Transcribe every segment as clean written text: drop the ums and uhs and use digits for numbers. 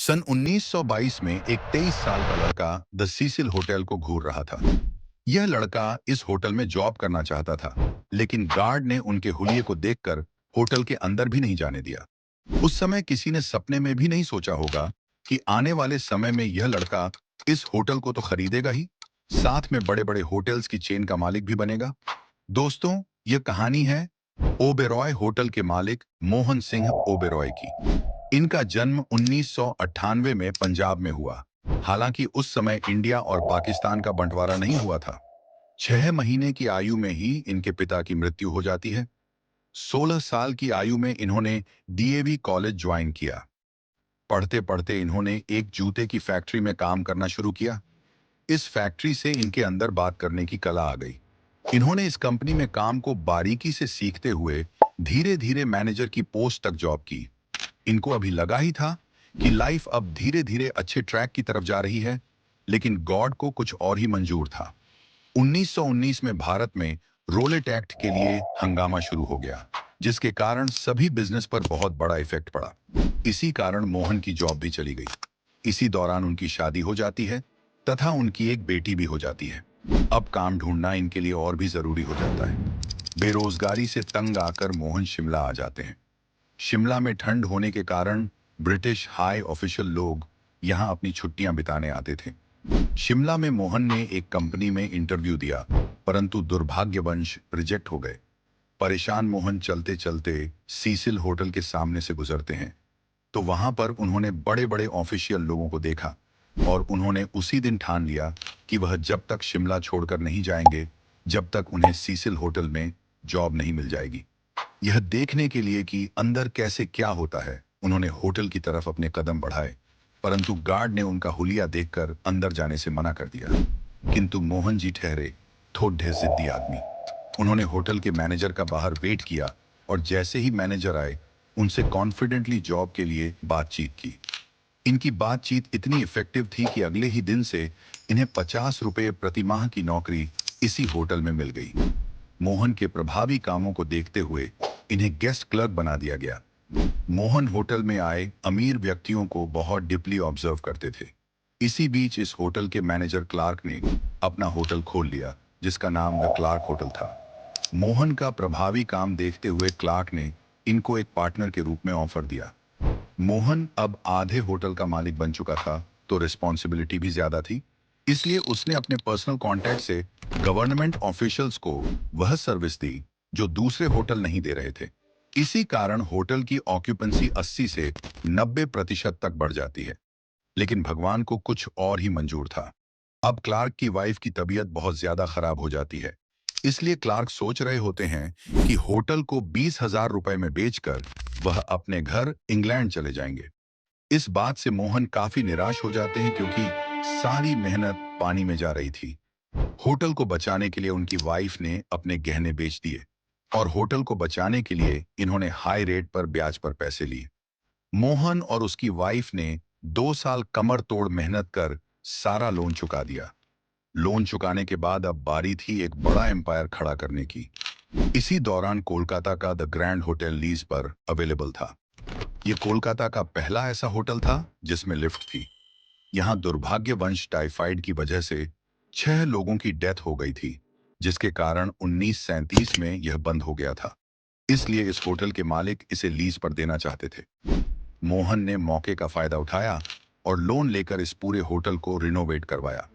सन 1922 में एक 23 साल का लड़का द सीसिल होटल को घूर रहा था। यह लड़का इस होटल में जॉब करना चाहता था, लेकिन गार्ड ने उनके हुलिये को देखकर होटल के अंदर भी नहीं जाने दिया। उस समय किसी ने सपने में भी नहीं सोचा होगा कि आने वाले समय में यह लड़का इस होटल को तो खरीदेगा ही, साथ में बड़े बड़े होटल्स की चेन का मालिक भी बनेगा। दोस्तों, यह कहानी है ओबेरॉय होटल के मालिक मोहन सिंह ओबेरॉय की। इनका जन्म 1998 में पंजाब में हुआ। हालांकि उस समय इंडिया और पाकिस्तान का बंटवारा नहीं हुआ था। 6 महीने की आयु में ही इनके पिता की मृत्यु हो जाती है। 16 साल की आयु में इन्होंने डीएवी कॉलेज ज्वाइन किया। पढ़ते पढ़ते इन्होंने एक जूते की फैक्ट्री में काम करना शुरू किया। इस फैक्ट्री से इनके अंदर बात करने की कला आ गई। इन्होंने इस कंपनी में काम को बारीकी से सीखते हुए धीरे धीरे मैनेजर की पोस्ट तक जॉब की। इनको अभी लगा ही था कि लाइफ अब धीरे धीरे अच्छे ट्रैक की तरफ जा रही है, लेकिन गॉड को कुछ और ही मंजूर था। 1919 में भारत में रोलेट एक्ट के लिए हंगामा शुरू हो गया, जिसके कारण सभी बिजनेस पर बहुत बड़ा इफेक्ट पड़ा। इसी कारण मोहन की जॉब भी चली गई। इसी दौरान उनकी शादी हो जाती है तथा उनकी एक बेटी भी हो जाती है। अब काम ढूंढना इनके लिए और भी जरूरी हो जाता है। बेरोजगारी से तंग आकर मोहन शिमला आ जाते हैं। शिमला में ठंड होने के कारण ब्रिटिश हाई ऑफिशियल लोग यहां अपनी छुट्टियां बिताने आते थे। शिमला में मोहन ने एक कंपनी में इंटरव्यू दिया, परंतु दुर्भाग्यवश रिजेक्ट हो गए। परेशान मोहन चलते चलते सीसिल होटल के सामने से गुजरते हैं, तो वहां पर उन्होंने बड़े बड़े ऑफिशियल लोगों को देखा और उन्होंने उसी दिन ठान लिया कि वह जब तक शिमला छोड़कर नहीं जाएंगे, जब तक उन्हें सीसिल होटल में जॉब नहीं मिल जाएगी। यह देखने के लिए कि अंदर कैसे क्या होता है, उन्होंने होटल की तरफ अपने कदम बढ़ाए, परंतु गार्ड ने उनका हुलिया देखकर अंदर जाने से मना कर दिया। किंतु मोहन जी ठहरे, थोड़े जिद्दी आदमी। उन्होंने होटल के मैनेजर का बाहर वेट किया और जैसे ही मैनेजर आए, उनसे कॉन्फिडेंटली जॉब के लिए बातचीत की। इनकी बातचीत इतनी इफेक्टिव थी कि अगले ही दिन से इन्हें 50 रुपये प्रति माह की नौकरी इसी होटल में मिल गई। मोहन के प्रभावी कामों को देखते हुए इन्हें गेस्ट क्लर्क बना दिया गया। मोहन होटल में आए अमीर व्यक्तियों को बहुत डीपली ऑब्जर्व करते थे। इसी बीच इस होटल के मैनेजर क्लार्क ने अपना होटल खोल लिया, जिसका नाम द क्लार्क होटल था। मोहन का प्रभावी काम देखते हुए क्लार्क ने इनको एक पार्टनर के रूप में ऑफर दिया। मोहन अब आधे होटल का मालिक बन चुका था, तो रिस्पॉन्सिबिलिटी भी ज्यादा थी। इसलिए उसने अपने पर्सनल कांटेक्ट से गवर्नमेंट ऑफिशियल्स को वह सर्विस दी जो दूसरे होटल नहीं दे रहे थे। इसी कारण होटल की ऑक्यूपेंसी 80 से 90% तक बढ़ जाती है। लेकिन भगवान को कुछ और ही मंजूर था। अब क्लार्क की वाइफ की तबीयत बहुत ज्यादा खराब हो जाती है। इसलिए क्लार्क सोच रहे होते हैं कि होटल को 20,000 रुपए में बेचकर वह अपने घर इंग्लैंड चले जाएंगे। इस बात से मोहन काफी निराश हो जाते हैं, क्योंकि सारी मेहनत पानी में जा रही थी। होटल को बचाने के लिए उनकी वाइफ ने अपने गहने बेच दिए और होटल को बचाने के लिए इन्होंने हाई रेट पर ब्याज पर पैसे लिए। मोहन और उसकी वाइफ ने 2 साल कमर तोड़ मेहनत कर सारा लोन चुका दिया। लोन चुकाने के बाद अब बारी थी एक बड़ा एम्पायर खड़ा करने की। इसी दौरान कोलकाता का द ग्रैंड होटल लीज पर अवेलेबल था। ये कोलकाता का पहला ऐसा होटल था जिसमें लिफ्ट थी। यहाँ दुर्भाग्यवश टाइफाइड की वजह से 6 लोगों की डेथ हो गई थी, जिसके कारण 1937 में यह बंद हो गया था। इसलिए इस होटल के मालिक इसे लीज पर देना चाहते थे। मोहन ने मौके का फायदा उठाया और लोन लेकर इस पूरे होटल को रिनोवेट करवाया।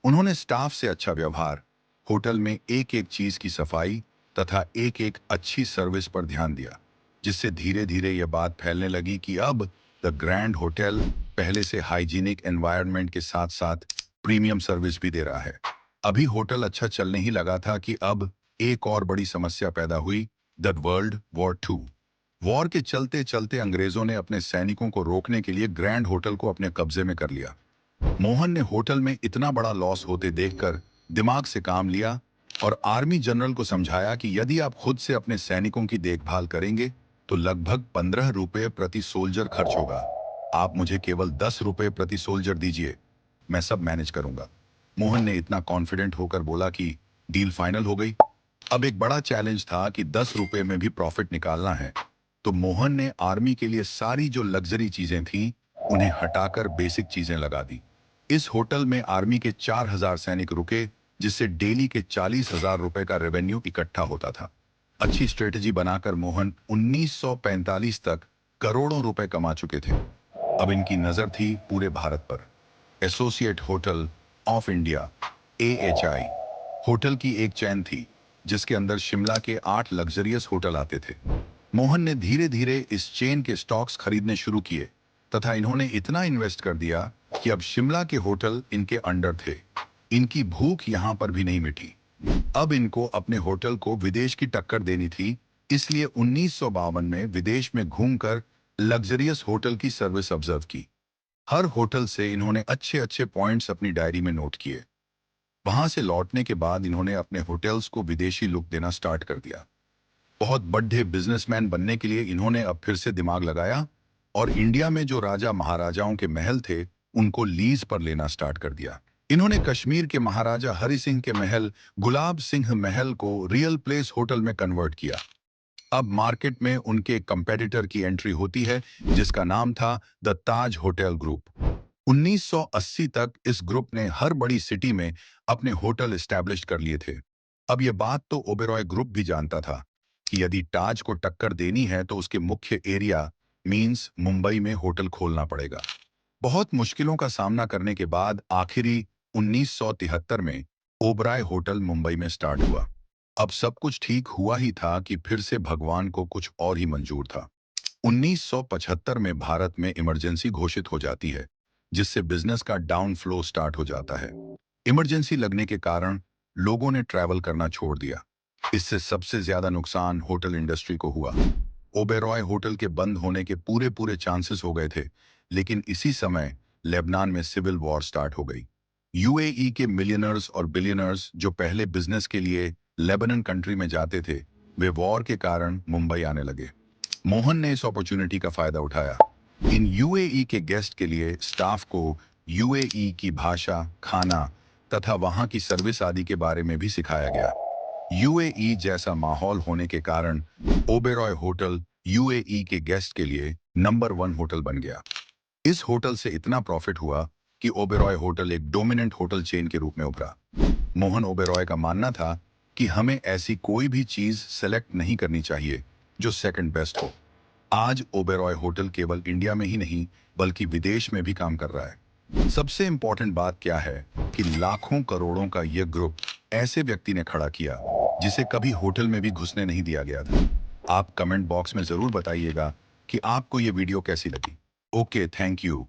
उन्होंने स्टाफ से अच्छा व्यवहार, होटल में एक एक चीज की सफाई तथा एक एक अच्छी सर्विस पर ध्यान दिया, जिससे धीरे धीरे यह बात फैलने लगी कि अब द ग्रैंड होटल पहले से हाइजीनिक एनवायरनमेंट के साथ साथ प्रीमियम सर्विस भी दे रहा है। अभी होटल अच्छा चलने ही लगा था कि अब एक और बड़ी समस्या पैदा हुई, द वर्ल्ड वॉर 2। वॉर के चलते चलते अंग्रेजों ने अपने सैनिकों को रोकने के लिए ग्रैंड होटल को अपने कब्जे में कर लिया। मोहन ने होटल में इतना बड़ा लॉस होते देखकर दिमाग से काम लिया और आर्मी जनरल को समझाया कि यदि आप खुद से अपने सैनिकों की देखभाल करेंगे तो लगभग 15 रुपये प्रति सोल्जर खर्च होगा। आप मुझे केवल 10 रुपये प्रति सोल्जर दीजिए, मैं सब मैनेज करूंगा। मोहन ने इतना कॉन्फिडेंट होकर बोला कि डील फाइनल हो गई। अब एक बड़ा चैलेंज था कि 10 रुपये में भी प्रॉफिट निकालना है। तो मोहन ने आर्मी के लिए सारी जो लग्जरी चीजें थीं उन्हें हटाकर बेसिक चीजें लगा दी। इस होटल में आर्मी के 4,000 सैनिक रुके, जिससे डेली के 40,000 रुपए का रेवेन्यू इकट्ठा होता था। अच्छी स्ट्रेटजी बनाकर मोहन 1945 तक करोड़ों रुपए कमा चुके थे। अब इनकी नजर थी पूरे भारत पर। Associate hotel of India AHI hotel की एक चैन थी, जिसके अंदर शिमला के 8 लग्जरियस होटल आते थे। मोहन ने धीरे धीरे इस चेन के स्टॉक्स खरीदने शुरू किए तथा इन्होंने इतना इन्वेस्ट कर दिया कि अब शिमला के होटल इनके अंडर थे। इनकी भूख यहां पर भी नहीं मिटी। अब इनको अपने होटल को विदेश की टक्कर देनी थी, इसलिए 1952 में विदेश में घूमकर लग्जरियस होटल की सर्विस ऑब्जर्व की। हर होटल से इन्होंने अच्छे अच्छे पॉइंट्स अपनी डायरी में नोट किए। वहां से लौटने के बाद इन्होंने अपने होटल्स को विदेशी लुक देना स्टार्ट कर दिया। बहुत बड़े बिजनेसमैन बनने के लिए इन्होंने अब फिर से दिमाग लगाया और इंडिया में जो राजा महाराजाओं के महल थे, उनको लीज पर लेना स्टार्ट कर दिया। इन्होंने कश्मीर के महाराजा हरि सिंह के महल गुलाब सिंह महल को रियल प्लेस होटल में कन्वर्ट किया। अब मार्केट में उनके कंपेटिटर की एंट्री होती है, जिसका नाम था द ताज होटल ग्रुप। 1980 तक इस ग्रुप ने हर बड़ी सिटी में अपने होटल एस्टैब्लिश कर लिए थे। अब यह बात तो ओबेरॉय ग्रुप भी जानता था कि यदि ताज को टक्कर देनी है तो उसके मुख्य एरिया मींस मुंबई में होटल खोलना पड़ेगा। बहुत मुश्किलों का सामना करने के बाद आखिरी 1973 में ओबराय होटल मुंबई में स्टार्ट हुआ। अब सब कुछ ठीक हुआ ही था कि फिर से भगवान को कुछ और ही मंजूर था। 1975 में भारत में इमरजेंसी घोषित हो जाती है, जिससे बिजनेस का डाउन फ्लो स्टार्ट हो जाता है। इमरजेंसी लगने के कारण लोगों ने ट्रैवल करना छोड़ दिया। इससे सबसे ज्यादा नुकसान होटल इंडस्ट्री को हुआ। ओबेरॉय होटल के बंद होने के पूरे पूरे चांसेस हो गए थे, लेकिन इसी समय लेबनान में सिविल वॉर स्टार्ट हो गई। यूएई के मिलियनर्स और बिलियनर्स जो पहले बिजनेस के लिए लेबनान कंट्री में जाते थे, वे वॉर के कारण मुंबई आने लगे। मोहन ने इस अपॉर्चुनिटी का फायदा उठाया। इन यूएई के गेस्ट के लिए स्टाफ को यूएई की भाषा, खाना तथा वहां की सर्विस आदि के बारे में भी सिखाया गया। यूएई जैसा माहौल होने के कारण ओबेरॉय होटल यूएई के गेस्ट के लिए नंबर 1 होटल बन गया। इस होटल से इतना प्रॉफिट हुआ कि ओबेरॉय होटल एक डोमिनेंट होटल चेन के रूप में उभरा। मोहन ओबेरॉय का मानना था कि हमें ऐसी कोई भी चीज सेलेक्ट नहीं करनी चाहिए जो सेकंड बेस्ट हो। आज ओबेरॉय होटल केवल इंडिया में ही नहीं, बल्कि विदेश में भी काम कर रहा है। सबसे इंपॉर्टेंट बात क्या है कि लाखों करोड़ों का यह ग्रुप ऐसे व्यक्ति ने खड़ा किया, जिसे कभी होटल में भी घुसने नहीं दिया गया था। आप कमेंट बॉक्स में जरूर बताइएगा कि आपको यह वीडियो कैसी लगी। Okay, thank you.